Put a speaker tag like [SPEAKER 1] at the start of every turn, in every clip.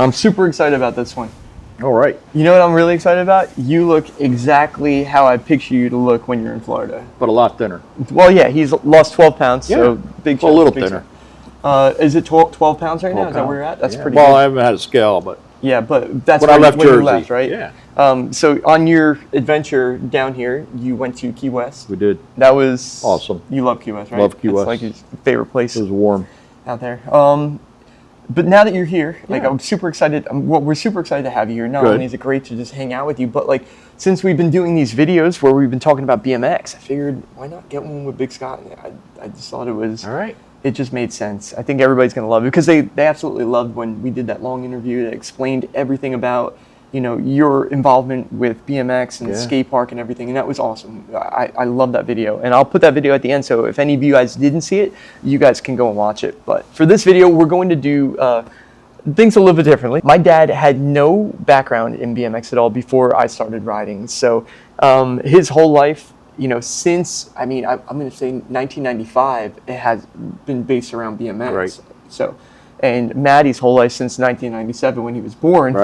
[SPEAKER 1] I'm super excited about this one.
[SPEAKER 2] All right.
[SPEAKER 1] You know what I'm really excited about? You look exactly how I picture you to look when you're in Florida.
[SPEAKER 2] But a lot thinner.
[SPEAKER 1] Well, yeah, he's lost 12 pounds, so big chest.
[SPEAKER 2] A little thinner.
[SPEAKER 1] Is it 12 pounds right now? Is that where you're at? That's pretty good.
[SPEAKER 2] Well, I haven't had a scale, but...
[SPEAKER 1] Yeah, but that's
[SPEAKER 2] when I left Jersey.
[SPEAKER 1] You left, right?
[SPEAKER 2] Yeah.
[SPEAKER 1] So on your adventure down here, you went to Key West.
[SPEAKER 2] We did.
[SPEAKER 1] That was...
[SPEAKER 2] awesome.
[SPEAKER 1] You love Key West, right?
[SPEAKER 2] Love Key West.
[SPEAKER 1] It's like your favorite place.
[SPEAKER 2] It was warm.
[SPEAKER 1] Out there. But now that you're here, like I'm super excited. We're super excited to have you here. Not only is it great to just hang out with you, but like since we've been doing these videos where we've been talking about BMX, I figured why not get one with Big Scott? I just thought it was
[SPEAKER 2] all right.
[SPEAKER 1] It just made sense. I think everybody's gonna love it because they absolutely loved when we did that long interview that explained everything about your involvement with BMX and the skate park and everything, and that was awesome. I love that video, and I'll put that video at the end, so if any of you guys didn't see it, you guys can go and watch it. But for this video, we're going to do things a little bit differently. My dad had no background in BMX at all before I started riding, so his whole life, since, I'm going to say 1995, it has been based around BMX.
[SPEAKER 2] Right.
[SPEAKER 1] So. And Maddie's whole life since 1997 when he was born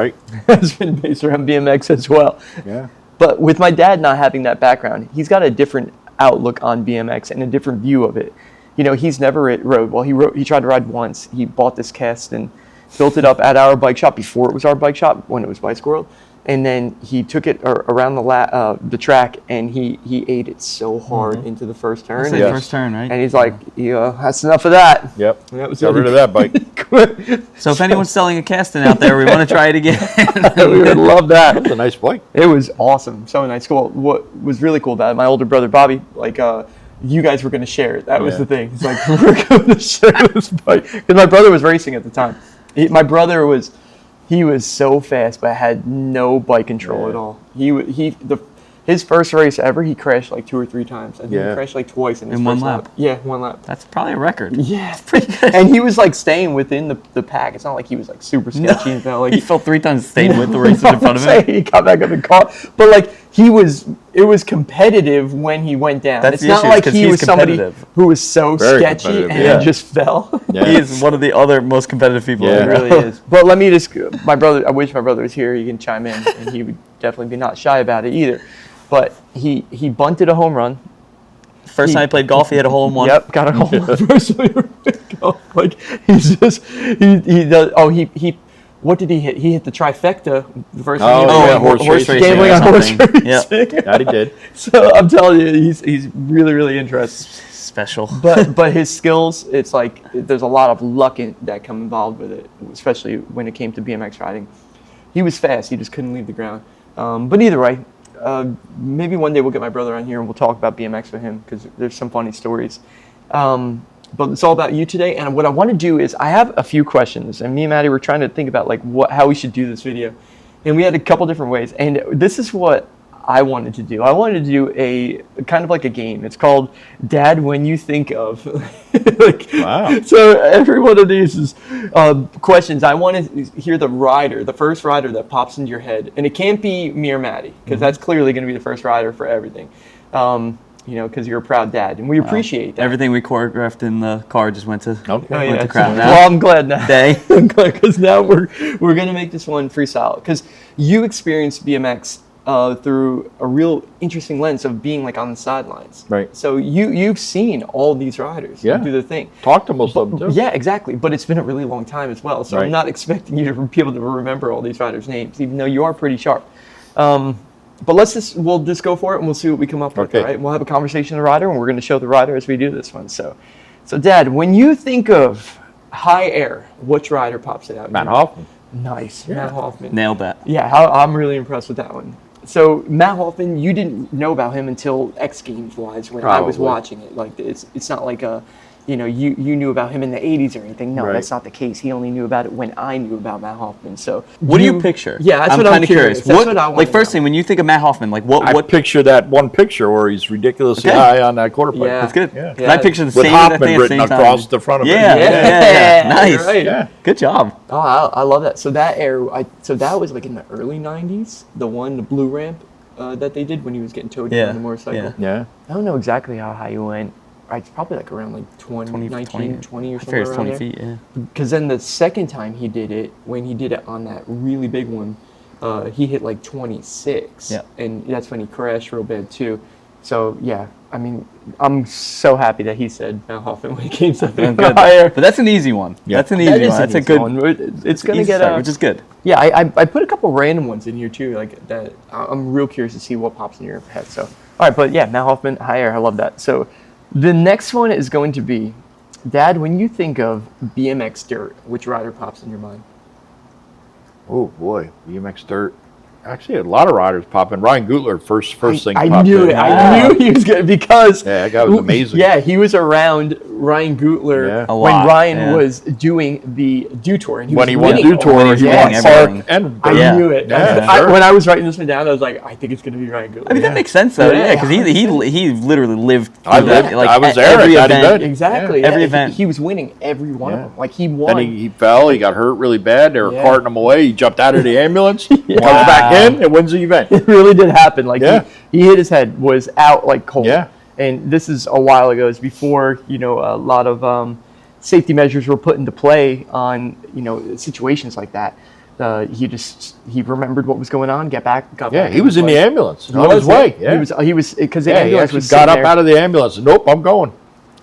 [SPEAKER 1] has been based around BMX as well.
[SPEAKER 2] Yeah.
[SPEAKER 1] But with my dad not having that background, he's got a different outlook on BMX and a different view of it. He's never rode. Well, he tried to ride once. He bought this cast and built it up at our bike shop before it was our bike shop, when it was Bicycle World. And then he took it around the track, and he ate it so hard into the first turn.
[SPEAKER 3] That's the first turn, right?
[SPEAKER 1] And he's like, that's enough of that.
[SPEAKER 2] Yep.
[SPEAKER 1] And that was
[SPEAKER 2] got rid of that bike.
[SPEAKER 3] So if anyone's selling a casting out there, we want to try it again.
[SPEAKER 1] We would love that.
[SPEAKER 2] That was a nice bike.
[SPEAKER 1] It was awesome. So nice. Cool. What was really cool about it, my older brother, Bobby, you guys were going to share it. That was the thing. It's like, we're going to share this bike. Because my brother was racing at the time. My brother was so fast, but had no bike control at all. His first race ever, he crashed like 2 or 3 times. I think he crashed like twice in his
[SPEAKER 3] first lap.
[SPEAKER 1] Yeah, 1 lap.
[SPEAKER 3] That's probably a record.
[SPEAKER 1] Yeah, it's pretty good. And he was like staying within the pack. It's not like he was like super sketchy and felt like
[SPEAKER 3] he fell 3 times, stayed with the racers in front of him.
[SPEAKER 1] He got back up and caught, but like it was competitive when he went down.
[SPEAKER 3] That's
[SPEAKER 1] it's
[SPEAKER 3] the
[SPEAKER 1] not
[SPEAKER 3] issue,
[SPEAKER 1] like he was somebody who was so
[SPEAKER 2] Very
[SPEAKER 1] sketchy and just fell.
[SPEAKER 2] Yeah.
[SPEAKER 3] He is one of the other most competitive people.
[SPEAKER 1] He really is. But let me just, I wish my brother was here. He can chime in, and he would definitely be not shy about it either. But he bunted a home run.
[SPEAKER 3] First time he played golf, he had a hole in one.
[SPEAKER 1] Yep, got a hole in one. First time he ever played golf. Like, he's just, he does, what did he hit? He hit the trifecta the first time.
[SPEAKER 2] Horse racing.
[SPEAKER 1] Gambling on horse racing.
[SPEAKER 3] Yep.
[SPEAKER 2] That he did.
[SPEAKER 1] So I'm telling you, he's really, really interested.
[SPEAKER 3] Special.
[SPEAKER 1] But his skills, it's like, there's a lot of luck that come involved with it, especially when it came to BMX riding. He was fast, he just couldn't leave the ground. But either way, maybe one day we'll get my brother on here and we'll talk about BMX with him because there's some funny stories. But it's all about you today. And what I want to do is I have a few questions, and me and Maddie were trying to think about like how we should do this video. And we had a couple different ways. And this is what I wanted to do. I wanted to do a kind of like a game. It's called Dad When You Think Of.
[SPEAKER 2] Wow.
[SPEAKER 1] So every one of these is questions. I want to hear the first rider that pops into your head. And it can't be me or Maddie, because that's clearly going to be the first rider for everything. Because you're a proud dad, and we appreciate that.
[SPEAKER 3] Everything we choreographed in the car just went to
[SPEAKER 1] to
[SPEAKER 3] crowd now.
[SPEAKER 1] Well, I'm glad now.
[SPEAKER 3] Day.
[SPEAKER 1] I'm glad, because now we're going to make this one freestyle. Because you experienced BMX through a real interesting lens of being like on the sidelines.
[SPEAKER 2] Right.
[SPEAKER 1] So you've seen all these riders do their thing.
[SPEAKER 2] Talk to most of them too.
[SPEAKER 1] Yeah, exactly. But it's been a really long time as well. So I'm not expecting you to be able to remember all these riders' names, even though you are pretty sharp. But we'll just go for it, and we'll see what we come up with. Right? We'll have a conversation with the rider, and we're going to show the rider as we do this one. So Dad, when you think of high air, which rider pops it out?
[SPEAKER 2] Matt Hoffman.
[SPEAKER 1] Nice. Matt Hoffman.
[SPEAKER 3] Nailed that.
[SPEAKER 1] Yeah, I'm really impressed with that one. So Matt Hoffman, you didn't know about him until X Games wise when I was watching it. Like it's not like you knew about him in the 80s or anything. No, that's not the case. He only knew about it when I knew about Matt Hoffman. So
[SPEAKER 3] what do you picture?
[SPEAKER 1] Yeah, that's what I'm curious. That's what I want.
[SPEAKER 3] Like first thing, when you think of Matt Hoffman, like what?
[SPEAKER 2] I picture that one picture where he's ridiculously high on that quarter pipe.
[SPEAKER 1] Yeah.
[SPEAKER 3] That's good.
[SPEAKER 2] Yeah.
[SPEAKER 3] I picture the
[SPEAKER 2] With
[SPEAKER 3] same
[SPEAKER 2] Hoffman
[SPEAKER 3] thing at the
[SPEAKER 2] written
[SPEAKER 3] same time.
[SPEAKER 2] across the front of it.
[SPEAKER 3] Yeah. Nice.
[SPEAKER 1] Right.
[SPEAKER 2] Yeah.
[SPEAKER 3] Good job.
[SPEAKER 1] Oh, I love that. So that that was like in the early 90s, the blue ramp that they did when he was getting towed down the motorcycle.
[SPEAKER 2] Yeah.
[SPEAKER 1] I don't know exactly how high he went. it's probably like around like 19, 20 or
[SPEAKER 3] I figure
[SPEAKER 1] something
[SPEAKER 3] it's
[SPEAKER 1] around
[SPEAKER 3] 20
[SPEAKER 1] there.
[SPEAKER 3] feet, yeah.
[SPEAKER 1] Because then the second time he did it, when he did it on that really big one, he hit like 26.
[SPEAKER 3] Yeah.
[SPEAKER 1] And that's when he crashed real bad too. So yeah, I mean, I'm so happy that he said Mount Hoffman when he came to the
[SPEAKER 3] Good.
[SPEAKER 1] higher.
[SPEAKER 3] But that's an easy one.
[SPEAKER 2] Yeah.
[SPEAKER 3] That's an easy one. That's a good
[SPEAKER 1] one. It's gonna
[SPEAKER 3] easy
[SPEAKER 1] get
[SPEAKER 3] start, which is good.
[SPEAKER 1] Yeah, I put a couple random ones in here too, like that. I'm real curious to see what pops in your head. So, all right, but yeah, Mount Hoffman, higher. I love that. So, the next one is going to be, Dad, when you think of BMX dirt, which rider pops in your mind?
[SPEAKER 2] Oh boy, BMX dirt. Actually, a lot of riders pop in. Ryan Gutler, first thing
[SPEAKER 1] I
[SPEAKER 2] popped
[SPEAKER 1] knew
[SPEAKER 2] in.
[SPEAKER 1] it. I knew he was good because
[SPEAKER 2] Yeah, that guy was amazing.
[SPEAKER 1] Yeah, he was around Ryan Gutler
[SPEAKER 2] Yeah.
[SPEAKER 3] A
[SPEAKER 1] when
[SPEAKER 3] lot,
[SPEAKER 1] Ryan
[SPEAKER 3] yeah.
[SPEAKER 1] was doing the Do Tour, and he
[SPEAKER 2] When
[SPEAKER 1] was
[SPEAKER 2] he won
[SPEAKER 1] winning.
[SPEAKER 2] Do Tour,
[SPEAKER 3] When he was
[SPEAKER 2] he
[SPEAKER 3] winning
[SPEAKER 2] won
[SPEAKER 3] everything.
[SPEAKER 2] Park and
[SPEAKER 1] I
[SPEAKER 2] dirt.
[SPEAKER 3] Yeah.
[SPEAKER 1] knew it.
[SPEAKER 2] Yeah, sure.
[SPEAKER 1] When I was writing this one down, I was like, I think it's going to be Ryan Gutler.
[SPEAKER 3] I mean, that makes sense though, yeah, because he literally lived.
[SPEAKER 2] I
[SPEAKER 3] through that,
[SPEAKER 2] lived-
[SPEAKER 3] like,
[SPEAKER 2] I was
[SPEAKER 3] at
[SPEAKER 2] there at
[SPEAKER 3] every
[SPEAKER 2] that
[SPEAKER 3] event.
[SPEAKER 2] event.
[SPEAKER 1] Exactly.
[SPEAKER 3] Every
[SPEAKER 1] yeah,
[SPEAKER 3] event.
[SPEAKER 1] He was winning every one of
[SPEAKER 2] Yeah.
[SPEAKER 1] them. Like, he won.
[SPEAKER 2] Then he fell. He got hurt really bad. They were
[SPEAKER 1] Yeah.
[SPEAKER 2] carting him away. He jumped out of the ambulance, comes back in, and wins the event.
[SPEAKER 1] It really did happen. Like,
[SPEAKER 2] Yeah.
[SPEAKER 1] he hit his head, was out like cold.
[SPEAKER 2] Yeah.
[SPEAKER 1] And this is a while ago. It's before, a lot of safety measures were put into play on, situations like that. He remembered what was going on, got back.
[SPEAKER 2] Yeah, he was in the
[SPEAKER 1] play.
[SPEAKER 2] ambulance on his way. Yeah,
[SPEAKER 1] He was because the
[SPEAKER 2] yeah, he
[SPEAKER 1] ambulance
[SPEAKER 2] actually
[SPEAKER 1] was
[SPEAKER 2] got up
[SPEAKER 1] sitting
[SPEAKER 2] out of the ambulance. Nope, I'm going.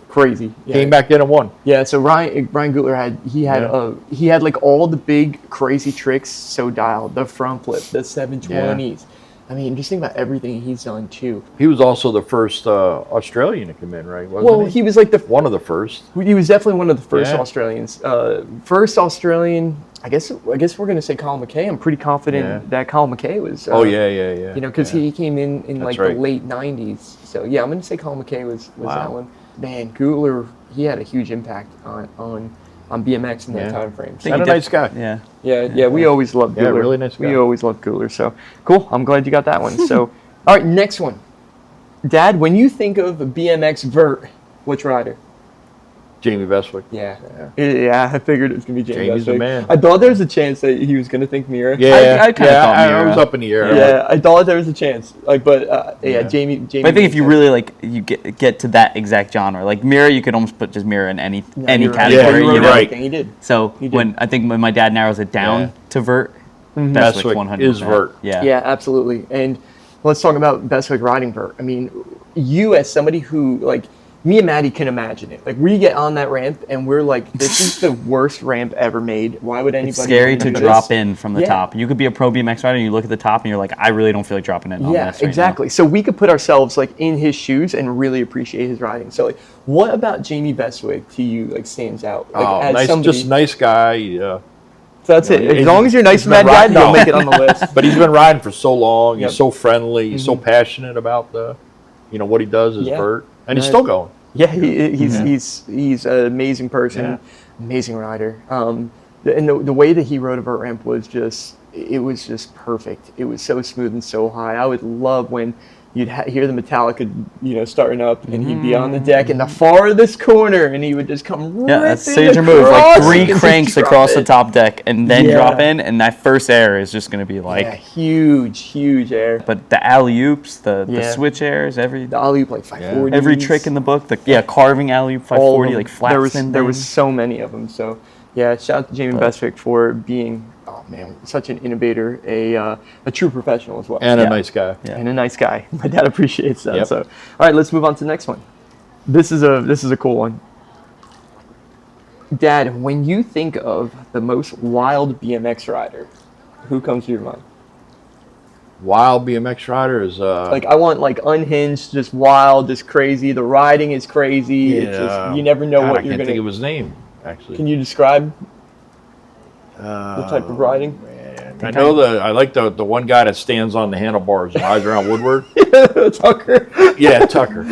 [SPEAKER 1] crazy. Yeah.
[SPEAKER 2] Came back in and won.
[SPEAKER 1] Yeah, so Ryan Gutler had like all the big crazy tricks so dialed. The front flip, the 720s. I mean, just think about everything he's done too.
[SPEAKER 2] He was also the first Australian to come in, right? Wasn't
[SPEAKER 1] Well, he was like
[SPEAKER 2] one of the first.
[SPEAKER 1] he was definitely one of the first
[SPEAKER 2] Yeah.
[SPEAKER 1] Australians. First Australian, I guess we're gonna say Colin McKay. I'm pretty confident that Colin McKay was.
[SPEAKER 2] Yeah.
[SPEAKER 1] Because he came in
[SPEAKER 2] That's
[SPEAKER 1] like
[SPEAKER 2] right.
[SPEAKER 1] the late '90s. So yeah, I'm gonna say Colin McKay was
[SPEAKER 2] Wow.
[SPEAKER 1] that one. Man, Gutler, he had a huge impact on BMX in that
[SPEAKER 2] Yeah.
[SPEAKER 1] time frame.
[SPEAKER 3] I think
[SPEAKER 2] And
[SPEAKER 3] he
[SPEAKER 2] a nice guy.
[SPEAKER 3] Yeah.
[SPEAKER 1] Yeah, we always loved
[SPEAKER 2] Yeah,
[SPEAKER 1] Gutler.
[SPEAKER 2] really nice guy.
[SPEAKER 1] We always loved Gutler. So cool. I'm glad you got that one. So, all right, next one. Dad, when you think of a BMX vert, which rider?
[SPEAKER 2] Jamie Bestwick.
[SPEAKER 1] Yeah, I figured it was gonna be Jamie.
[SPEAKER 2] Jamie's the
[SPEAKER 1] Bestwick.
[SPEAKER 2] man.
[SPEAKER 1] I thought there was a chance that he was gonna think Mira.
[SPEAKER 2] Yeah,
[SPEAKER 3] I kinda thought
[SPEAKER 2] I
[SPEAKER 3] Mira.
[SPEAKER 2] was up in the air.
[SPEAKER 1] Yeah, I thought there was a chance. But
[SPEAKER 2] Yeah.
[SPEAKER 1] Jamie.
[SPEAKER 3] But I think if you really you get to that exact genre, like mirror, you could almost put just mirror in any
[SPEAKER 1] you're right.
[SPEAKER 3] category.
[SPEAKER 2] Yeah,
[SPEAKER 3] you
[SPEAKER 2] you're
[SPEAKER 3] know?
[SPEAKER 2] right.
[SPEAKER 1] He did.
[SPEAKER 3] So
[SPEAKER 1] He did.
[SPEAKER 3] when my dad narrows it down
[SPEAKER 2] Yeah.
[SPEAKER 3] to vert,
[SPEAKER 2] Bestwick
[SPEAKER 3] Bestwick 100
[SPEAKER 2] is vert.
[SPEAKER 3] Yeah.
[SPEAKER 1] Yeah, absolutely. And let's talk about Bestwick riding vert. I mean, you as somebody who like. Me and Maddie can imagine it. Like, we get on that ramp and we're like, this is the worst ramp ever made. Why would anybody?
[SPEAKER 3] It's scary
[SPEAKER 1] wanna
[SPEAKER 3] to
[SPEAKER 1] do
[SPEAKER 3] drop
[SPEAKER 1] this?
[SPEAKER 3] in from the
[SPEAKER 1] Yeah.
[SPEAKER 3] top. You could be a pro BMX rider and you look at the top and you're like, I really don't feel like dropping in on
[SPEAKER 1] Yeah,
[SPEAKER 3] this right
[SPEAKER 1] exactly. So we could put ourselves like in his shoes and really appreciate his riding. So like, what about Jamie Bestwick to you like stands out? Like,
[SPEAKER 2] Oh,
[SPEAKER 1] as
[SPEAKER 2] nice,
[SPEAKER 1] somebody,
[SPEAKER 2] just nice guy.
[SPEAKER 1] so that's it. As
[SPEAKER 2] he's-
[SPEAKER 1] long as you're nice
[SPEAKER 2] he's
[SPEAKER 1] to Mad
[SPEAKER 2] been
[SPEAKER 1] Dad,
[SPEAKER 2] riding-
[SPEAKER 1] you'll
[SPEAKER 2] no.
[SPEAKER 1] make it on the list.
[SPEAKER 2] But he's been riding for so long.
[SPEAKER 1] Yep.
[SPEAKER 2] He's so friendly. He's so passionate about what he does is
[SPEAKER 1] Yeah.
[SPEAKER 2] vert, and he's
[SPEAKER 1] Nice.
[SPEAKER 2] still going.
[SPEAKER 1] Yeah, he's an amazing person,
[SPEAKER 2] Yeah.
[SPEAKER 1] amazing rider. And the way that he rode a vert ramp was just perfect. It was so smooth and so high. I would love when you'd hear the Metallica, starting up, and he'd be on the deck in the farthest corner, and he would just come.
[SPEAKER 3] Yeah, that's
[SPEAKER 1] ripping
[SPEAKER 3] signature move. Like
[SPEAKER 1] across
[SPEAKER 3] 3
[SPEAKER 1] and just
[SPEAKER 3] cranks
[SPEAKER 1] drop
[SPEAKER 3] across the
[SPEAKER 1] it.
[SPEAKER 3] top deck and then
[SPEAKER 1] Yeah.
[SPEAKER 3] drop in, and that first air is just going to be like.
[SPEAKER 1] Yeah, huge air.
[SPEAKER 3] But the alley oops, the
[SPEAKER 1] Yeah.
[SPEAKER 3] switch airs, every
[SPEAKER 1] The alley-oop like 540.
[SPEAKER 3] trick in the book, carving alley oop
[SPEAKER 1] all of
[SPEAKER 3] 540,
[SPEAKER 1] them.
[SPEAKER 3] like flat
[SPEAKER 1] there was
[SPEAKER 3] thing.
[SPEAKER 1] so many of them. So yeah, shout out to Jamie Bestwick for being such an innovator, a true professional as well,
[SPEAKER 2] And
[SPEAKER 3] Yeah.
[SPEAKER 2] a nice guy.
[SPEAKER 3] Yeah.
[SPEAKER 1] and a nice guy. My dad appreciates that.
[SPEAKER 2] Yep.
[SPEAKER 1] So all right, let's move on to the next one. This is a cool one. Dad, when you think of the most wild BMX rider, who comes to your mind?
[SPEAKER 2] Wild BMX rider is
[SPEAKER 1] Like, I want like unhinged, just wild, just crazy. The riding is crazy. It's just, you never know
[SPEAKER 2] God,
[SPEAKER 1] what
[SPEAKER 2] I
[SPEAKER 1] you're
[SPEAKER 2] can't
[SPEAKER 1] gonna.
[SPEAKER 2] think of his name actually.
[SPEAKER 1] Can you describe the type of riding?
[SPEAKER 2] I know I like the one guy that stands on the handlebars and rides around Woodward.
[SPEAKER 1] Tucker.
[SPEAKER 2] Yeah, Tucker.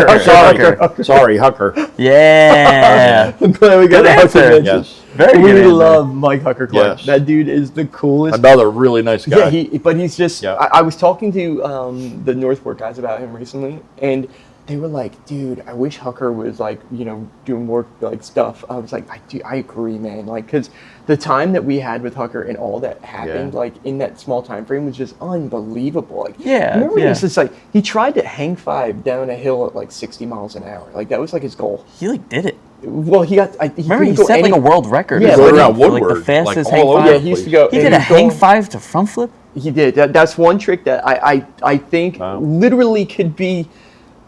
[SPEAKER 1] Hucker.
[SPEAKER 2] Sorry, Hucker.
[SPEAKER 3] Yeah.
[SPEAKER 1] I'm glad we got
[SPEAKER 3] Good
[SPEAKER 1] that
[SPEAKER 3] answer.
[SPEAKER 1] mentioned.
[SPEAKER 2] Yes.
[SPEAKER 3] Very
[SPEAKER 1] We
[SPEAKER 3] good answer.
[SPEAKER 1] love Mike Hucker Clark.
[SPEAKER 2] Yes.
[SPEAKER 1] That dude is the coolest.
[SPEAKER 2] Another really nice guy.
[SPEAKER 1] But he's just.
[SPEAKER 2] Yeah.
[SPEAKER 1] I was talking to the Northport guys about him recently, and they were like, dude, I wish Hucker was like, doing more like stuff. I was like, I agree, man. Like, because the time that we had with Hucker and all that happened, like in that small time frame, was just unbelievable. Like, remember he was just like, he tried to hang 5 down a hill at like 60 miles an hour. Like that was like his goal.
[SPEAKER 3] He like did it.
[SPEAKER 1] Well, he got.
[SPEAKER 3] Remember, he set like a world record.
[SPEAKER 1] Yeah,
[SPEAKER 2] rode
[SPEAKER 3] for
[SPEAKER 2] around
[SPEAKER 3] like
[SPEAKER 2] Woodward,
[SPEAKER 3] the fastest
[SPEAKER 2] like,
[SPEAKER 3] hang
[SPEAKER 2] all over
[SPEAKER 3] 5.
[SPEAKER 1] Yeah, he used to go.
[SPEAKER 3] He did a hang 5 to front flip.
[SPEAKER 1] He did. That's one trick that I think literally could be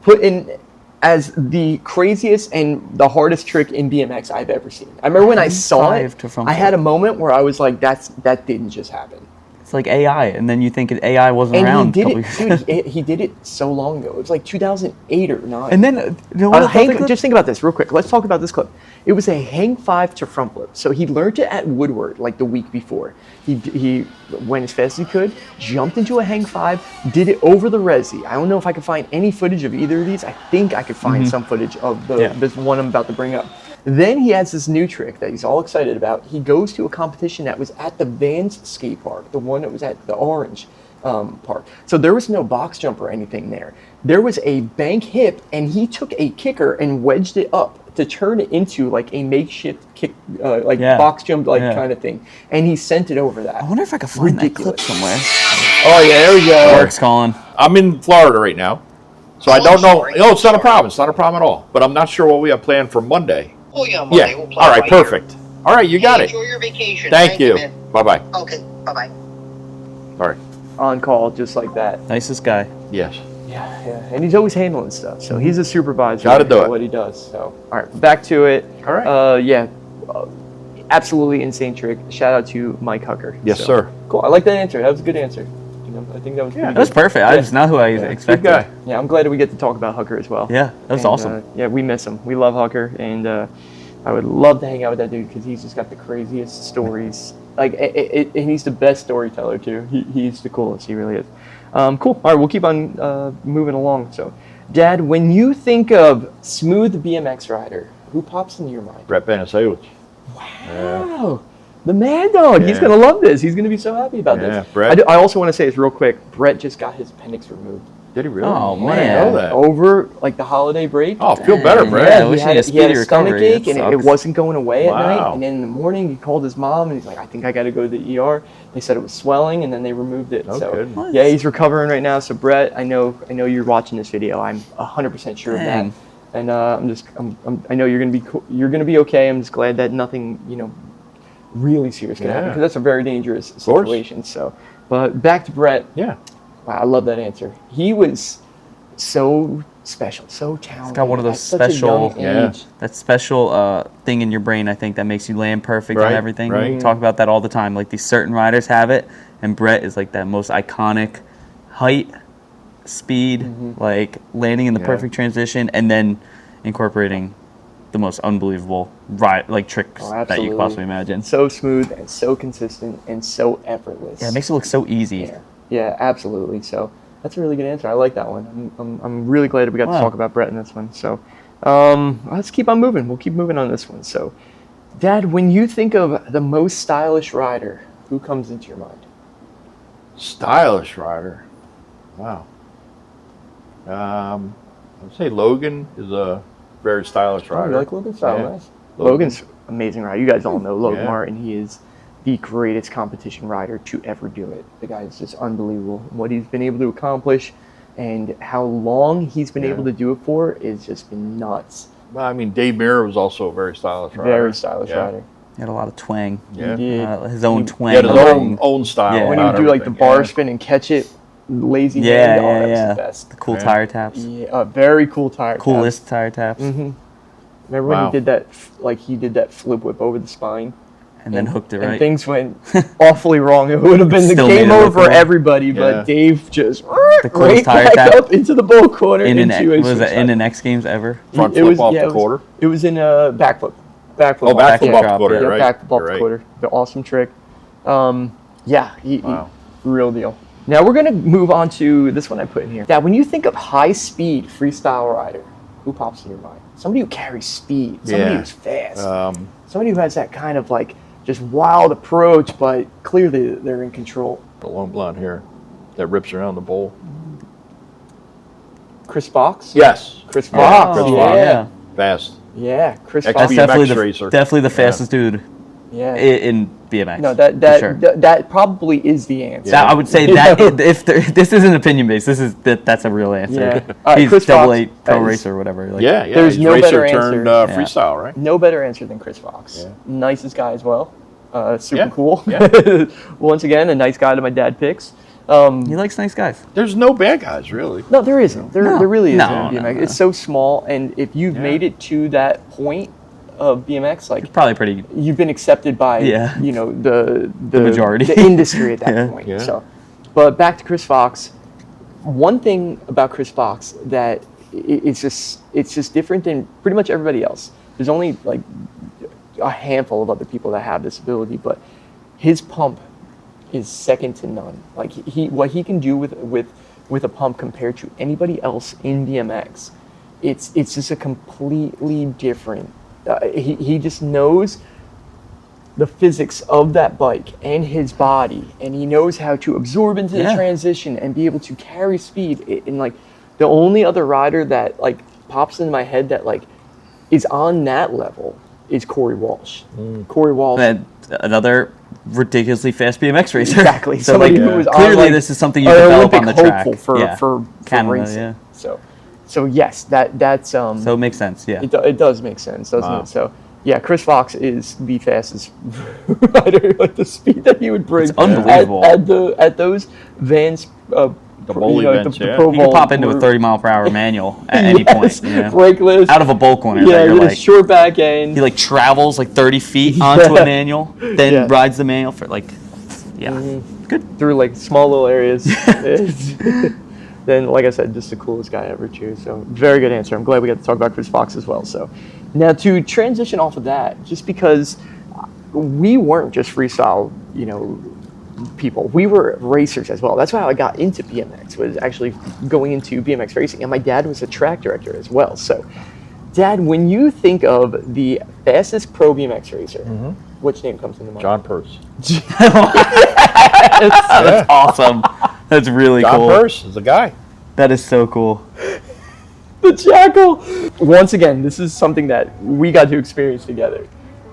[SPEAKER 1] put in as the craziest and the hardest trick in BMX I've ever seen. I remember when I saw it, I had a moment where I was like, that didn't just happen.
[SPEAKER 3] It's like AI, and then you think AI wasn't around.
[SPEAKER 1] He did it, dude, he did it so long ago. It was like 2008 or 9.
[SPEAKER 3] And then,
[SPEAKER 1] just think about this real quick. Let's talk about this clip. It was a hang 5 to front flip. So he learned it at Woodward like the week before. He went as fast as he could, jumped into a hang 5, did it over the resi. I don't know if I could find any footage of either of these. I think I could find some footage of this one I'm about to bring up. Then he has this new trick that he's all excited about. He goes to a competition that was at the Vans skate park, the one that was at the Orange park. So there was no box jump or anything there. There was a bank hip, and he took a kicker and wedged it up to turn it into like a makeshift kick, box jump kind of thing. And he sent it over that.
[SPEAKER 3] I wonder if I could find that clip somewhere.
[SPEAKER 1] Oh yeah, there we go.
[SPEAKER 3] Works, Colin.
[SPEAKER 2] I'm in Florida right now, so I don't know. No, it's not a problem. It's not a problem at all. But I'm not sure what we have planned for Monday.
[SPEAKER 4] Oh yeah, Monday.
[SPEAKER 2] Yeah.
[SPEAKER 4] We'll play
[SPEAKER 2] All right.
[SPEAKER 4] by
[SPEAKER 2] Perfect.
[SPEAKER 4] ear.
[SPEAKER 2] All right. You got
[SPEAKER 4] Hey,
[SPEAKER 2] it.
[SPEAKER 4] Enjoy your vacation.
[SPEAKER 2] Thank you.
[SPEAKER 4] man.
[SPEAKER 2] Bye bye.
[SPEAKER 4] Okay. Bye bye.
[SPEAKER 2] All right.
[SPEAKER 1] On call, just like that.
[SPEAKER 3] Nicest guy.
[SPEAKER 2] Yes.
[SPEAKER 1] Yeah, and he's always handling stuff. So he's a supervisor.
[SPEAKER 2] Gotta do
[SPEAKER 1] for
[SPEAKER 2] it.
[SPEAKER 1] what he does. So all right, back to it.
[SPEAKER 2] All right.
[SPEAKER 1] Absolutely insane trick. Shout out to Mike Hucker.
[SPEAKER 2] Yes,
[SPEAKER 1] So,
[SPEAKER 2] sir.
[SPEAKER 1] Cool. I like that answer. That was a good answer. I think that was pretty
[SPEAKER 3] That was
[SPEAKER 1] good.
[SPEAKER 3] perfect.
[SPEAKER 1] Yeah.
[SPEAKER 3] That's not who I
[SPEAKER 2] Good
[SPEAKER 3] expected.
[SPEAKER 2] guy.
[SPEAKER 1] Yeah, I'm glad that we get to talk about Hucker as well.
[SPEAKER 3] Yeah, that was
[SPEAKER 1] And,
[SPEAKER 3] awesome.
[SPEAKER 1] we miss him. We love Hucker, and I would love to hang out with that dude because he's just got the craziest stories. Like, and he's the best storyteller too. He's the coolest. He really is. Cool. All right, we'll keep on moving along. So, Dad, when you think of smooth BMX rider, who pops into your mind?
[SPEAKER 2] Brett Banasewicz.
[SPEAKER 1] Wow. The Mad Dog. He's
[SPEAKER 2] Yeah.
[SPEAKER 1] going to love this. He's going to be so happy about
[SPEAKER 2] Yeah,
[SPEAKER 1] this.
[SPEAKER 2] Brett.
[SPEAKER 1] I also want to say this real quick. Brett just got his appendix removed.
[SPEAKER 2] Did he really?
[SPEAKER 3] Oh,
[SPEAKER 2] I didn't
[SPEAKER 3] man.
[SPEAKER 2] know that.
[SPEAKER 1] Over like the holiday break.
[SPEAKER 2] Oh, feel better,
[SPEAKER 3] Dang,
[SPEAKER 2] Brett.
[SPEAKER 3] yeah. I
[SPEAKER 1] he
[SPEAKER 3] wish he
[SPEAKER 1] had,
[SPEAKER 3] had a
[SPEAKER 1] he had
[SPEAKER 3] speedy
[SPEAKER 1] a stomach
[SPEAKER 3] recovery.
[SPEAKER 1] ache,
[SPEAKER 3] That
[SPEAKER 1] and it
[SPEAKER 3] sucks.
[SPEAKER 1] wasn't going away at night.
[SPEAKER 2] Wow.
[SPEAKER 1] And then in the morning, he called his mom, and he's like, "I think I got to go to the ER." They said it was swelling, and then they removed it.
[SPEAKER 2] Oh,
[SPEAKER 1] so
[SPEAKER 2] good.
[SPEAKER 1] yeah, he's recovering right now. So Brett, I know you're watching this video. I'm 100% sure
[SPEAKER 3] Dang.
[SPEAKER 1] of that. And I know you're gonna be okay. I'm just glad that nothing really serious can happen
[SPEAKER 2] Yeah.
[SPEAKER 1] because that's a very dangerous
[SPEAKER 2] course.
[SPEAKER 1] situation. So, but back to Brett.
[SPEAKER 2] Yeah.
[SPEAKER 1] Wow, I love that answer. He was so special, so talented.
[SPEAKER 3] It's got one of those
[SPEAKER 1] at such a
[SPEAKER 3] special,
[SPEAKER 1] young age.
[SPEAKER 3] that special thing in your brain, I think, that makes you land perfect
[SPEAKER 2] Right,
[SPEAKER 3] on everything.
[SPEAKER 2] right.
[SPEAKER 3] We talk about that all the time. Like, these certain riders have it, and Brett is like that most iconic height, speed, like landing in the
[SPEAKER 2] Yeah.
[SPEAKER 3] perfect transition, and then incorporating the most unbelievable tricks
[SPEAKER 1] Oh,
[SPEAKER 3] that you
[SPEAKER 1] absolutely.
[SPEAKER 3] could possibly imagine.
[SPEAKER 1] So smooth and so consistent and so effortless.
[SPEAKER 3] Yeah, it makes it look so easy.
[SPEAKER 1] Yeah, absolutely. So that's a really good answer. I like that one. I'm really glad that we got to
[SPEAKER 3] Wow.
[SPEAKER 1] talk about Brett in this one. So let's keep on moving. We'll keep moving on this one. So, Dad, when you think of the most stylish rider, who comes into your mind?
[SPEAKER 2] Stylish rider. Wow. I'd say Logan is a very stylish
[SPEAKER 1] Oh,
[SPEAKER 2] rider.
[SPEAKER 1] you like Logan style?
[SPEAKER 2] Yeah.
[SPEAKER 1] Nice.
[SPEAKER 2] Logan.
[SPEAKER 1] Logan's amazing rider. You guys all know Logan
[SPEAKER 2] Yeah.
[SPEAKER 1] Martin. He is the greatest competition rider to ever do it. The guy is just unbelievable. What he's been able to accomplish and how long he's been
[SPEAKER 2] Yeah.
[SPEAKER 1] able to do it for is just been nuts.
[SPEAKER 2] Well, I mean, Dave Mirra was also a very stylish rider.
[SPEAKER 1] Very stylish
[SPEAKER 2] Yeah.
[SPEAKER 1] rider.
[SPEAKER 3] He had a lot of twang.
[SPEAKER 2] Yeah.
[SPEAKER 1] He did.
[SPEAKER 3] His own twang.
[SPEAKER 2] He had his
[SPEAKER 3] along-
[SPEAKER 2] own style.
[SPEAKER 3] Yeah.
[SPEAKER 1] When he
[SPEAKER 2] about
[SPEAKER 1] would do like the
[SPEAKER 2] everything.
[SPEAKER 1] bar
[SPEAKER 2] Yeah.
[SPEAKER 1] spin and catch it, lazy
[SPEAKER 3] Yeah,
[SPEAKER 1] hand, oh,
[SPEAKER 3] yeah,
[SPEAKER 1] that
[SPEAKER 3] yeah.
[SPEAKER 1] was the best.
[SPEAKER 3] The cool
[SPEAKER 2] Yeah.
[SPEAKER 3] tire taps.
[SPEAKER 1] Yeah, very cool tire.
[SPEAKER 3] Coolest tire taps.
[SPEAKER 1] Mm-hmm. Remember when
[SPEAKER 2] Wow.
[SPEAKER 1] he did that? He did that flip whip over the spine.
[SPEAKER 3] And then hooked it
[SPEAKER 1] And
[SPEAKER 3] right.
[SPEAKER 1] things went awfully wrong. It would have been the
[SPEAKER 3] Still made
[SPEAKER 1] game
[SPEAKER 3] it look
[SPEAKER 1] over for
[SPEAKER 3] cool.
[SPEAKER 1] everybody,
[SPEAKER 2] Yeah.
[SPEAKER 1] but Dave just
[SPEAKER 3] The coolest
[SPEAKER 1] right
[SPEAKER 3] tire
[SPEAKER 1] back
[SPEAKER 3] tap
[SPEAKER 1] up into the bull corner.
[SPEAKER 3] in an
[SPEAKER 1] into a
[SPEAKER 3] was
[SPEAKER 1] switch
[SPEAKER 3] it in
[SPEAKER 1] side.
[SPEAKER 3] an X Games ever?
[SPEAKER 2] Front
[SPEAKER 1] It
[SPEAKER 2] flip
[SPEAKER 1] was-
[SPEAKER 2] off
[SPEAKER 1] yeah,
[SPEAKER 2] the
[SPEAKER 1] it was-
[SPEAKER 2] quarter.
[SPEAKER 1] It was in a backflip. Backflip.
[SPEAKER 2] Oh, backflip
[SPEAKER 3] Back
[SPEAKER 2] off
[SPEAKER 3] drop,
[SPEAKER 2] the quarter,
[SPEAKER 3] yeah.
[SPEAKER 2] right?
[SPEAKER 1] Backflip off the
[SPEAKER 2] Right.
[SPEAKER 1] quarter. The awesome trick. He
[SPEAKER 2] Wow.
[SPEAKER 1] real deal. Now we're gonna move on to this one I put in here. Now, when you think of high speed freestyle rider, who pops in your mind? Somebody who carries speed. Somebody
[SPEAKER 2] Yeah.
[SPEAKER 1] who's fast.
[SPEAKER 2] The
[SPEAKER 1] Somebody who has that kind of like just wild approach, but clearly they're in control.
[SPEAKER 2] long blonde hair that rips around the bowl.
[SPEAKER 1] Chris Fox.
[SPEAKER 2] Yes.
[SPEAKER 1] Chris
[SPEAKER 3] Oh,
[SPEAKER 1] Fox.
[SPEAKER 2] Chris
[SPEAKER 1] yeah.
[SPEAKER 2] Fox.
[SPEAKER 3] yeah.
[SPEAKER 2] Fast.
[SPEAKER 1] Yeah, Chris
[SPEAKER 2] Ex-
[SPEAKER 1] Fox.
[SPEAKER 3] That's
[SPEAKER 2] BMX
[SPEAKER 3] definitely
[SPEAKER 2] racer.
[SPEAKER 3] definitely the fastest dude
[SPEAKER 1] Yeah.
[SPEAKER 3] in BMX.
[SPEAKER 1] No, that
[SPEAKER 3] for sure.
[SPEAKER 1] that probably is the answer.
[SPEAKER 3] That, I would say that if this isn't opinion based, that's a real answer.
[SPEAKER 1] Yeah.
[SPEAKER 3] He's
[SPEAKER 1] Chris
[SPEAKER 3] double
[SPEAKER 1] Fox
[SPEAKER 3] A pro
[SPEAKER 1] is-
[SPEAKER 3] racer or whatever. Like,
[SPEAKER 2] Yeah, yeah.
[SPEAKER 1] There's
[SPEAKER 2] He's
[SPEAKER 1] no
[SPEAKER 2] racer
[SPEAKER 1] better
[SPEAKER 2] turned
[SPEAKER 1] answer.
[SPEAKER 2] freestyle, right?
[SPEAKER 1] No better answer than Chris Fox.
[SPEAKER 2] Yeah.
[SPEAKER 1] Nicest guy as well. Super
[SPEAKER 2] Yeah.
[SPEAKER 1] cool.
[SPEAKER 2] Yeah.
[SPEAKER 1] Once again, a nice guy that my dad picks.
[SPEAKER 3] He likes nice guys.
[SPEAKER 2] There's no bad guys, really.
[SPEAKER 1] No, there isn't. There really isn't
[SPEAKER 3] No,
[SPEAKER 1] in BMX.
[SPEAKER 3] no.
[SPEAKER 1] It's so small, and if you've
[SPEAKER 2] Yeah.
[SPEAKER 1] made it to that point of BMX, like
[SPEAKER 3] Probably pretty.
[SPEAKER 1] you've been accepted by
[SPEAKER 3] Yeah.
[SPEAKER 1] you know the
[SPEAKER 3] majority.
[SPEAKER 1] the industry at that
[SPEAKER 3] Yeah.
[SPEAKER 1] point.
[SPEAKER 2] Yeah.
[SPEAKER 1] So, but back to Chris Fox. One thing about Chris Fox that it's just different than pretty much everybody else. There's only like a handful of other people that have this ability, but his pump is second to none. Like what he can do with a pump compared to anybody else in BMX, it's just a completely different. He just knows the physics of that bike and his body, and he knows how to absorb into the
[SPEAKER 3] Yeah.
[SPEAKER 1] transition and be able to carry speed. And like the only other rider that like pops into my head that like is on that level is Corey Walsh. Corey Walsh.
[SPEAKER 3] And another ridiculously fast BMX racer.
[SPEAKER 1] Exactly.
[SPEAKER 3] So
[SPEAKER 1] Somebody
[SPEAKER 3] like
[SPEAKER 1] who was on,
[SPEAKER 3] clearly
[SPEAKER 1] like,
[SPEAKER 3] this is something you
[SPEAKER 1] an
[SPEAKER 3] develop on
[SPEAKER 1] Olympic
[SPEAKER 3] the track.
[SPEAKER 1] hopeful for
[SPEAKER 3] Canada,
[SPEAKER 1] racing.
[SPEAKER 3] yeah.
[SPEAKER 1] So yes, that's
[SPEAKER 3] So it makes sense. Yeah.
[SPEAKER 1] it does make sense, doesn't
[SPEAKER 2] Wow.
[SPEAKER 1] it? So yeah, Chris Fox is the fastest rider. Like the speed that he would bring
[SPEAKER 3] It's unbelievable.
[SPEAKER 1] at those Vans.
[SPEAKER 2] The bowling vents, yeah.
[SPEAKER 1] Pro
[SPEAKER 3] You can
[SPEAKER 1] Bowl
[SPEAKER 3] pop into a
[SPEAKER 1] were-
[SPEAKER 3] 30-mile-per-hour manual at any
[SPEAKER 1] Yes,
[SPEAKER 3] point. You know?
[SPEAKER 1] brakeless.
[SPEAKER 3] Out of a bowl corner.
[SPEAKER 1] Yeah,
[SPEAKER 3] that you're
[SPEAKER 1] with a
[SPEAKER 3] like,
[SPEAKER 1] short back end.
[SPEAKER 3] he like travels like 30 feet onto
[SPEAKER 1] Yeah.
[SPEAKER 3] a manual, then
[SPEAKER 1] Yeah.
[SPEAKER 3] rides the manual for like, yeah.
[SPEAKER 1] Good through like small little areas. Then, like I said, just the coolest guy ever too. So very good answer. I'm glad we got to talk about Chris Fox as well. So now to transition off of that, just because we weren't just freestyle, people. We were racers as well. That's why I got into BMX, was actually going into BMX racing, and my dad was a track director as well. So, Dad, when you think of the fastest pro BMX racer, which name comes into mind?
[SPEAKER 2] John Purse.
[SPEAKER 3] That's awesome. That's really
[SPEAKER 2] John
[SPEAKER 3] cool.
[SPEAKER 2] Purse is the guy.
[SPEAKER 3] That is so cool.
[SPEAKER 1] The Jackal. Once again, this is something that we got to experience together.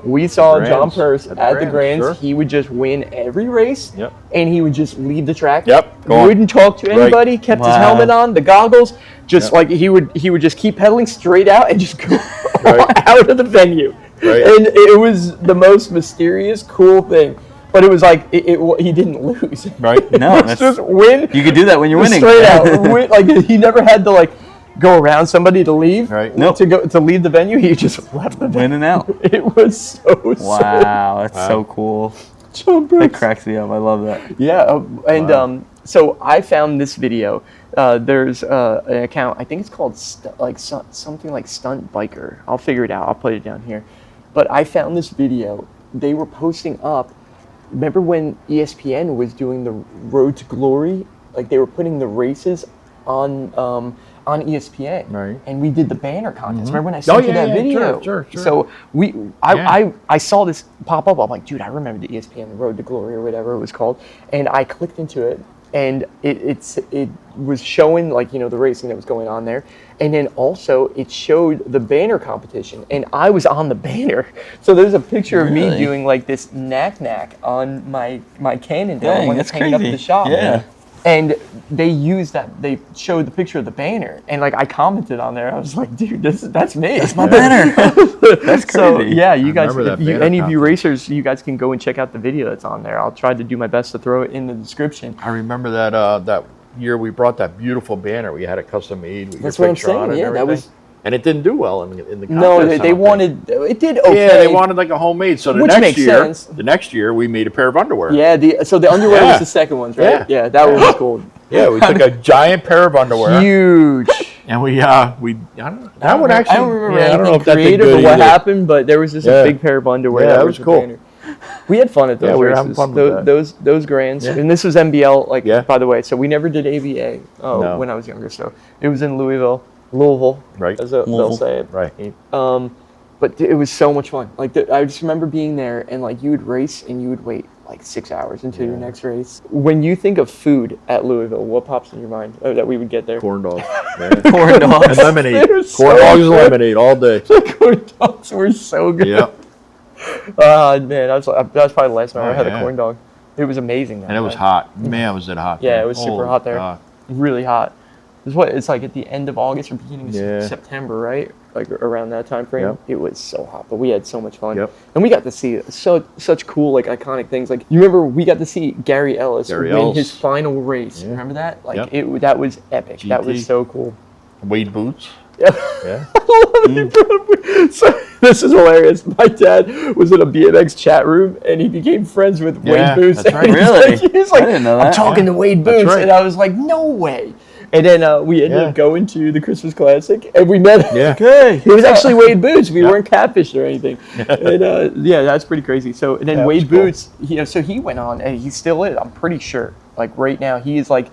[SPEAKER 1] We saw
[SPEAKER 2] Grands.
[SPEAKER 1] John Purse
[SPEAKER 2] At the
[SPEAKER 1] at the
[SPEAKER 2] Grands,
[SPEAKER 1] Grands.
[SPEAKER 2] sure.
[SPEAKER 1] He would just win every race,
[SPEAKER 2] Yep.
[SPEAKER 1] and he would just leave the track.
[SPEAKER 2] Yep, go on.
[SPEAKER 1] Wouldn't talk to
[SPEAKER 2] Right.
[SPEAKER 1] anybody. Kept his
[SPEAKER 3] Wow.
[SPEAKER 1] helmet on, the goggles. Just
[SPEAKER 2] Yep.
[SPEAKER 1] like he would just keep pedaling straight out and just go
[SPEAKER 2] Right.
[SPEAKER 1] out of the venue.
[SPEAKER 2] Right.
[SPEAKER 1] And it was the most mysterious, cool thing. But it was like he didn't lose.
[SPEAKER 2] Right.
[SPEAKER 3] No,
[SPEAKER 1] Let's just win.
[SPEAKER 3] you could do that when you're winning.
[SPEAKER 1] Straight out. Win, like he never had to like go around somebody to leave.
[SPEAKER 2] Right.
[SPEAKER 3] Nope.
[SPEAKER 1] To leave the venue, he just left the venue.
[SPEAKER 3] Winning out.
[SPEAKER 1] It was so
[SPEAKER 3] Wow, that's
[SPEAKER 2] Wow.
[SPEAKER 3] so cool.
[SPEAKER 1] John
[SPEAKER 3] That
[SPEAKER 1] Brooks.
[SPEAKER 3] cracks me up. I love that.
[SPEAKER 1] Yeah, and
[SPEAKER 2] Wow.
[SPEAKER 1] so I found this video. There's an account. I think it's called something like Stunt Biker. I'll figure it out. I'll put it down here. But I found this video. They were posting up. Remember when ESPN was doing the Road to Glory? Like they were putting the races on ESPN.
[SPEAKER 2] Right.
[SPEAKER 1] And we did the banner contest. Remember when I sent you
[SPEAKER 2] yeah,
[SPEAKER 1] that
[SPEAKER 2] yeah,
[SPEAKER 1] video?
[SPEAKER 2] sure.
[SPEAKER 1] So
[SPEAKER 2] Yeah.
[SPEAKER 1] I saw this pop up. I'm like, dude, I remember the ESPN, the Road to Glory, or whatever it was called. And I clicked into it, and it was showing like the racing that was going on there, and then also it showed the banner competition, and I was on the banner. So there's a picture of me
[SPEAKER 3] Really?
[SPEAKER 1] doing like this knack on my Cannondale
[SPEAKER 3] Dang,
[SPEAKER 1] when
[SPEAKER 3] that's
[SPEAKER 1] it's hanging up in
[SPEAKER 3] crazy.
[SPEAKER 1] the shop.
[SPEAKER 3] Yeah.
[SPEAKER 1] And they used that. They showed the picture of the banner, and like I commented on there. I was like, "Dude, that's me. That's
[SPEAKER 3] my banner." That's
[SPEAKER 1] So
[SPEAKER 3] crazy.
[SPEAKER 1] yeah, you guys,
[SPEAKER 2] remember that
[SPEAKER 1] if you,
[SPEAKER 2] banner
[SPEAKER 1] any of you
[SPEAKER 2] contest.
[SPEAKER 1] racers, you guys can go and check out the video that's on there. I'll try to do my best to throw it in the description.
[SPEAKER 2] I remember that year we brought that beautiful banner. We had it custom made with
[SPEAKER 1] That's
[SPEAKER 2] your
[SPEAKER 1] what I'm
[SPEAKER 2] picture on
[SPEAKER 1] saying,
[SPEAKER 2] it and
[SPEAKER 1] yeah, that
[SPEAKER 2] everything.
[SPEAKER 1] was-
[SPEAKER 2] And it didn't do well in the contest.
[SPEAKER 1] No,
[SPEAKER 2] I
[SPEAKER 1] they
[SPEAKER 2] don't think.
[SPEAKER 1] wanted it did okay.
[SPEAKER 2] Yeah, they wanted like a homemade. So the
[SPEAKER 1] Which
[SPEAKER 2] next
[SPEAKER 1] makes
[SPEAKER 2] year,
[SPEAKER 1] sense.
[SPEAKER 2] the next year we made a pair of underwear.
[SPEAKER 1] Yeah, so the underwear
[SPEAKER 2] Yeah.
[SPEAKER 1] was the second ones, right?
[SPEAKER 2] Yeah.
[SPEAKER 1] Yeah, that one was cool.
[SPEAKER 2] Yeah, we took a giant pair of underwear.
[SPEAKER 1] Huge.
[SPEAKER 2] And we I don't know. That one actually.
[SPEAKER 1] I don't remember
[SPEAKER 2] yeah, I don't know
[SPEAKER 1] anything
[SPEAKER 2] if that did
[SPEAKER 1] creative
[SPEAKER 2] good
[SPEAKER 1] or what
[SPEAKER 2] either.
[SPEAKER 1] happened, but there was just
[SPEAKER 2] Yeah.
[SPEAKER 1] a big pair of underwear.
[SPEAKER 2] Yeah,
[SPEAKER 1] that
[SPEAKER 2] that was
[SPEAKER 1] the
[SPEAKER 2] cool.
[SPEAKER 1] banner. We had fun at those
[SPEAKER 2] Yeah, we were
[SPEAKER 1] races.
[SPEAKER 2] having fun with that.
[SPEAKER 1] Those grands,
[SPEAKER 2] Yeah.
[SPEAKER 1] and this was NBL. Like,
[SPEAKER 2] Yeah.
[SPEAKER 1] by the way, so we never did ABA
[SPEAKER 2] No.
[SPEAKER 1] when I was younger. So it was in Louisville,
[SPEAKER 2] Right.
[SPEAKER 1] as they'll
[SPEAKER 3] Louisville.
[SPEAKER 1] say it.
[SPEAKER 2] Right.
[SPEAKER 1] But But it was so much fun. Like I just remember being there, and like you would race and you would wait like 6 hours until your next race. When you think of food at Louisville, what pops in your mind that we would get there?
[SPEAKER 2] Corn dogs.
[SPEAKER 3] Corn dogs.
[SPEAKER 2] And lemonade.
[SPEAKER 1] They were so
[SPEAKER 2] Corn dogs and
[SPEAKER 1] good.
[SPEAKER 2] lemonade all day.
[SPEAKER 1] The corn dogs were so good.
[SPEAKER 2] Yep.
[SPEAKER 1] Oh man, that was probably the last time I had
[SPEAKER 2] yeah.
[SPEAKER 1] a corn dog. It was amazing. That
[SPEAKER 2] And it was
[SPEAKER 1] night.
[SPEAKER 2] hot. Man, was it hot.
[SPEAKER 1] Yeah,
[SPEAKER 2] there.
[SPEAKER 1] it was super
[SPEAKER 2] Holy
[SPEAKER 1] hot there.
[SPEAKER 2] God.
[SPEAKER 1] Really hot. It's like at the end of August or beginning of
[SPEAKER 2] Yeah.
[SPEAKER 1] September, right? Like around that time frame.
[SPEAKER 2] Yep.
[SPEAKER 1] It was so hot, but we had so much fun.
[SPEAKER 2] Yep.
[SPEAKER 1] And we got to see such cool, like iconic things. Like you remember we got to see Gary Ellis win his final race.
[SPEAKER 2] Yeah.
[SPEAKER 1] Remember that? Like
[SPEAKER 2] Yep.
[SPEAKER 1] that was epic. That
[SPEAKER 2] GT.
[SPEAKER 1] was so cool.
[SPEAKER 2] Wade boots.
[SPEAKER 1] Yeah.
[SPEAKER 2] Yeah.
[SPEAKER 1] So this is hilarious. My dad was in a BMX chat room and he became friends with
[SPEAKER 2] Yeah,
[SPEAKER 1] Wade Boots.
[SPEAKER 2] that's right.
[SPEAKER 1] And he's
[SPEAKER 3] Really?
[SPEAKER 1] like- He's like,
[SPEAKER 3] I didn't know
[SPEAKER 1] I'm
[SPEAKER 3] that.
[SPEAKER 1] talking to Wade
[SPEAKER 2] That's
[SPEAKER 1] Boots,
[SPEAKER 2] right.
[SPEAKER 1] and I was like, no way. And then we ended
[SPEAKER 2] Yeah.
[SPEAKER 1] up going to the Christmas Classic, and we met him.
[SPEAKER 2] Yeah.
[SPEAKER 3] Okay.
[SPEAKER 1] It was actually Wade Boots. We
[SPEAKER 2] Yeah.
[SPEAKER 1] weren't catfished or anything. And yeah, that's pretty crazy. So and then
[SPEAKER 2] That was
[SPEAKER 1] Wade
[SPEAKER 2] cool.
[SPEAKER 1] Boots, so he went on, and he still is. I'm pretty sure. Like right now, he is like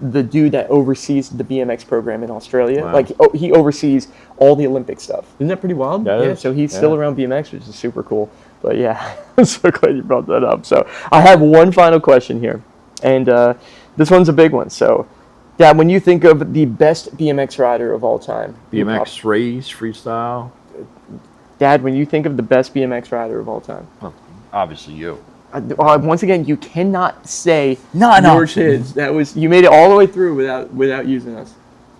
[SPEAKER 1] the dude that oversees the BMX program in Australia.
[SPEAKER 2] Wow.
[SPEAKER 1] Like he oversees all the Olympic stuff. Isn't that pretty wild?
[SPEAKER 2] That
[SPEAKER 1] yeah.
[SPEAKER 2] is.
[SPEAKER 1] So he's still
[SPEAKER 2] Yeah.
[SPEAKER 1] around BMX, which is super cool. But yeah, I'm so glad you brought that up. So I have one final question here, and this one's a big one. So, Dad, when you think of the best BMX rider of all time,
[SPEAKER 2] BMX race, freestyle.
[SPEAKER 1] Dad, when you think of the best BMX rider of all time,
[SPEAKER 2] Well, obviously you.
[SPEAKER 1] once again, you cannot say
[SPEAKER 3] Not an
[SPEAKER 1] your
[SPEAKER 3] option.
[SPEAKER 1] kids. That was you made it all the way through without using us.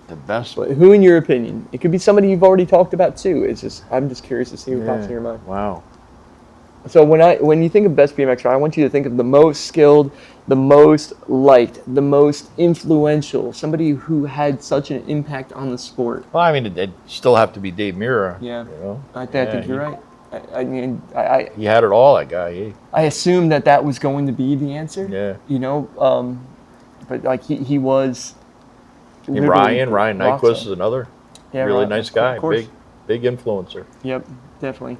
[SPEAKER 2] The best.
[SPEAKER 1] But who, in your opinion? It could be somebody you've already talked about too. I'm just curious to see who pops in your mind.
[SPEAKER 2] Wow.
[SPEAKER 1] So when you think of best BMX rider, I want you to think of the most skilled, the most liked, the most influential, somebody who had such an impact on the sport.
[SPEAKER 2] Well, I mean, it'd still have to be Dave Mira.
[SPEAKER 1] Yeah.
[SPEAKER 2] You know?
[SPEAKER 1] I think you're right. I mean,
[SPEAKER 2] He had it all, that guy.
[SPEAKER 1] I assumed that was going to be the answer.
[SPEAKER 2] Yeah.
[SPEAKER 1] You know, but like he was.
[SPEAKER 2] And
[SPEAKER 1] literally
[SPEAKER 2] Ryan
[SPEAKER 1] rock
[SPEAKER 2] Nyquist
[SPEAKER 1] star.
[SPEAKER 2] is another
[SPEAKER 1] Yeah,
[SPEAKER 2] really
[SPEAKER 1] Ryan,
[SPEAKER 2] nice
[SPEAKER 1] of
[SPEAKER 2] guy.
[SPEAKER 1] course.
[SPEAKER 2] Big influencer.
[SPEAKER 1] Yep, definitely.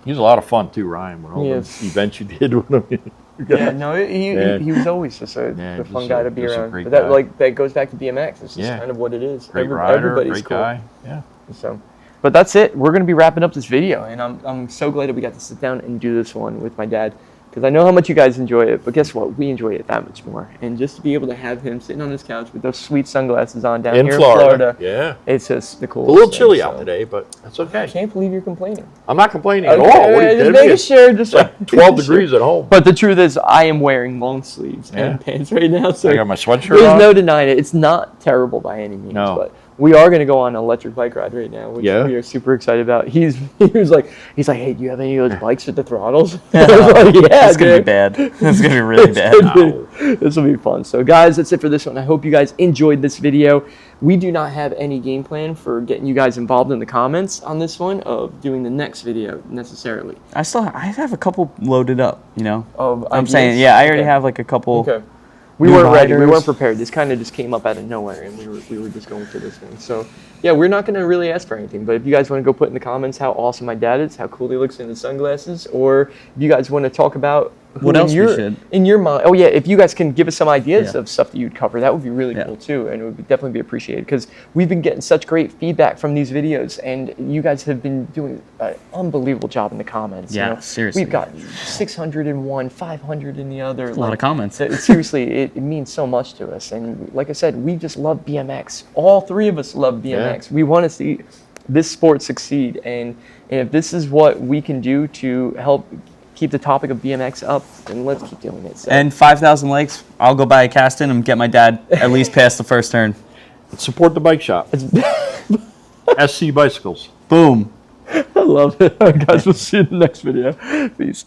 [SPEAKER 2] He was a lot of fun too, Ryan. With all
[SPEAKER 1] He
[SPEAKER 2] those
[SPEAKER 1] is.
[SPEAKER 2] events you did with him.
[SPEAKER 1] Yeah, no,
[SPEAKER 2] Yeah.
[SPEAKER 1] he was always just a
[SPEAKER 2] Yeah,
[SPEAKER 1] fun
[SPEAKER 2] just
[SPEAKER 1] guy
[SPEAKER 2] a-
[SPEAKER 1] to be
[SPEAKER 2] just a
[SPEAKER 1] around.
[SPEAKER 2] great
[SPEAKER 1] But that
[SPEAKER 2] guy.
[SPEAKER 1] that goes back to BMX. It's just
[SPEAKER 2] Yeah.
[SPEAKER 1] kind of what it is.
[SPEAKER 2] Great rider,
[SPEAKER 1] Everybody's
[SPEAKER 2] great
[SPEAKER 1] cool.
[SPEAKER 2] guy. Yeah.
[SPEAKER 1] So, but that's it. We're gonna be wrapping up this video, and I'm so glad that we got to sit down and do this one with my dad, because I know how much you guys enjoy it. But guess what? We enjoy it that much more. And just to be able to have him sitting on his couch with those sweet sunglasses on down
[SPEAKER 2] In
[SPEAKER 1] here
[SPEAKER 2] Florida.
[SPEAKER 1] in Florida,
[SPEAKER 2] Yeah.
[SPEAKER 1] it's just the coolest.
[SPEAKER 2] A little
[SPEAKER 1] thing,
[SPEAKER 2] chilly
[SPEAKER 1] so.
[SPEAKER 2] out today, but that's
[SPEAKER 1] I
[SPEAKER 2] okay.
[SPEAKER 1] can't believe you're complaining.
[SPEAKER 2] I'm not complaining at all.
[SPEAKER 1] Okay,
[SPEAKER 2] What are you
[SPEAKER 1] just
[SPEAKER 2] kidding
[SPEAKER 1] making
[SPEAKER 2] me?
[SPEAKER 1] sure. Just
[SPEAKER 2] It's like 12 degrees at home.
[SPEAKER 1] But the truth is, I am wearing long sleeves
[SPEAKER 2] Yeah.
[SPEAKER 1] and pants right now, so
[SPEAKER 2] I got my sweatshirt
[SPEAKER 1] there's
[SPEAKER 2] on.
[SPEAKER 1] no denying it. It's not terrible by any means,
[SPEAKER 2] No.
[SPEAKER 1] but we are going to go on an electric bike ride right now, which
[SPEAKER 2] Yeah.
[SPEAKER 1] we are super excited about. He was like, hey, do you have any of those bikes with the throttles? I was like, yeah,
[SPEAKER 3] It's gonna be
[SPEAKER 1] dude.
[SPEAKER 3] bad. It's gonna be really bad.
[SPEAKER 1] This will be fun. So, guys, that's it for this one. I hope you guys enjoyed this video. We do not have any game plan for getting you guys involved in the comments on this one of doing the next video necessarily.
[SPEAKER 3] I have a couple loaded up. You know.
[SPEAKER 1] Of
[SPEAKER 3] I'm
[SPEAKER 1] ideas?
[SPEAKER 3] saying, yeah, I already
[SPEAKER 1] Okay.
[SPEAKER 3] have like a couple.
[SPEAKER 1] Okay. We
[SPEAKER 3] new
[SPEAKER 1] weren't ready. We
[SPEAKER 3] riders.
[SPEAKER 1] weren't prepared. This kind of just came up out of nowhere, and we were just going for this thing. So, yeah, we're not going to really ask for anything. But if you guys want to go put in the comments how awesome my dad is, how cool he looks in the sunglasses, or if you guys want to talk about who
[SPEAKER 3] What else we
[SPEAKER 1] in
[SPEAKER 3] should.
[SPEAKER 1] your mind. Oh yeah, if you guys can give us some ideas
[SPEAKER 3] Yeah.
[SPEAKER 1] of stuff that you'd cover, that would be really
[SPEAKER 3] Yeah.
[SPEAKER 1] cool too, and it would definitely be appreciated because we've been getting such great feedback from these videos, and you guys have been doing an unbelievable job in the comments.
[SPEAKER 3] Yeah,
[SPEAKER 1] you know?
[SPEAKER 3] seriously.
[SPEAKER 1] We've got 600 in one, 500 in the other.
[SPEAKER 3] A lot of comments.
[SPEAKER 1] Seriously, it means so much to us. And like I said, we just love BMX. All three of us love BMX. We want to see this sport succeed. And if this is what we can do to help keep the topic of BMX up, then let's keep doing it. So.
[SPEAKER 3] And 5,000 likes, I'll go buy a casting and get my dad at least past the first turn.
[SPEAKER 2] Support the bike shop. SC Bicycles.
[SPEAKER 3] Boom.
[SPEAKER 1] I love it. All right, guys, we'll see you in the next video. Peace.